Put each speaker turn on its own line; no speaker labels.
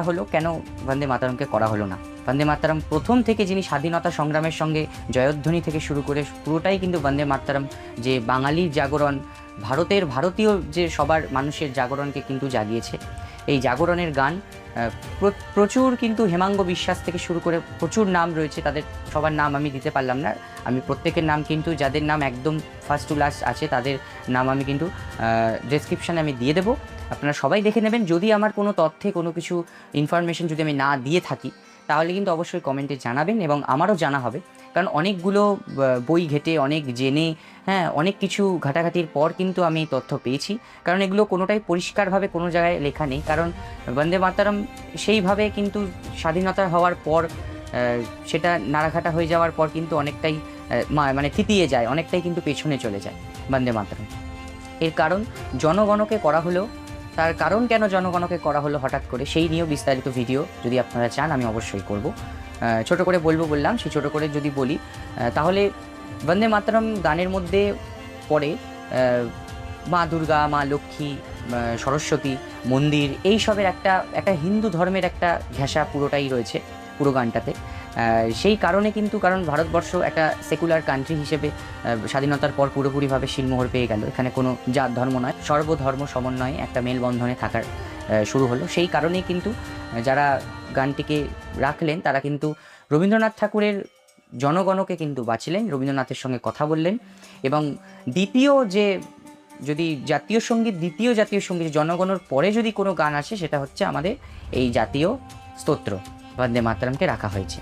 হলো কেন বন্দে মাতরমকে করা হলো না। বন্দে মাতরম প্রথম থেকে যিনি স্বাধীনতা সংগ্রামের সঙ্গে জয়ধ্বনি থেকে শুরু করে পুরোটাই কিন্তু বন্দে মাতরম, যে বাঙালির জাগরণ, ভারতীয় যে সবার মানুষের জাগরণকে কিন্তু জাগিয়েছে। এই জাগরণের গান প্রচুর কিন্তু হেমাঙ্গ বিশ্বাস থেকে শুরু করে প্রচুর নাম রয়েছে, তাদের সবার নাম আমি দিতে পারলাম না। আমি প্রত্যেকের নাম কিন্তু, যাদের নাম একদম ফার্স্ট টু লাস্ট আছে তাদের নাম আমি কিন্তু ডেসক্রিপশানে আমি দিয়ে দেবো, আপনারা সবাই দেখে নেবেন। যদি আমার কোনো তথ্যে কোনো কিছু ইনফরমেশন যদি আমি না দিয়ে থাকি তাহলে কিন্তু অবশ্যই কমেন্টে জানাবেন এবং আমারও জানা হবে, কারণ অনেকগুলো বই ঘেটে অনেক জেনে অনেক কিছু ঘাটাঘাটির পর কিন্তু আমি তথ্য পেয়েছি, কারণ এগুলো কোনোটাই পরিষ্কারভাবে কোনো জায়গায় লেখা নেই। কারণ বন্দে মাতরম সেইভাবে কিন্তু স্বাধীনতা হওয়ার পর সেটা নাড়াঘাটা হয়ে যাওয়ার পর কিন্তু অনেকটাই মানে থিতিয়ে যায়, অনেকটাই কিন্তু পেছনে চলে যায় বন্দে মাতরম। এর কারণ জনগণকে করা হলেও, তার কারণ কেন জনগণকে করা হলো হঠাৎ করে, সেই নিয়েও বিস্তারিত ভিডিও যদি আপনারা চান আমি অবশ্যই করব। ছোট করে বললাম, সেই ছোট করে যদি বলি তাহলে বন্দে মাতরম গানের মধ্যে পড়ে মা দুর্গা, মা লক্ষ্মী, সরস্বতী মন্দির, এই সবের একটা হিন্দু ধর্মের একটা ঘেঁষা পুরোটাই রয়েছে পুরো গানটাতে। সেই কারণে কিন্তু, কারণ ভারতবর্ষ একটা সেকুলার কান্ট্রি হিসেবে স্বাধীনতার পর পুরোপুরিভাবে শিলমোহর পেয়ে গেল, এখানে কোনো জাত ধর্ম নয়, সর্বধর্ম সমন্বয়ে একটা মেলবন্ধনে থাকার শুরু হলো। সেই কারণেই কিন্তু যারা গানটিকে রাখলেন তারা কিন্তু রবীন্দ্রনাথ ঠাকুরের জনগণকে কিন্তু বাঁচিলেন, রবীন্দ্রনাথের সঙ্গে কথা বললেন। এবং দ্বিতীয় জাতীয় সঙ্গীত জনগণের পরে যদি কোনো গান আসে সেটা হচ্ছে আমাদের এই জাতীয় স্তোত্র বন্দে মাতরমকে রাখা হয়েছে।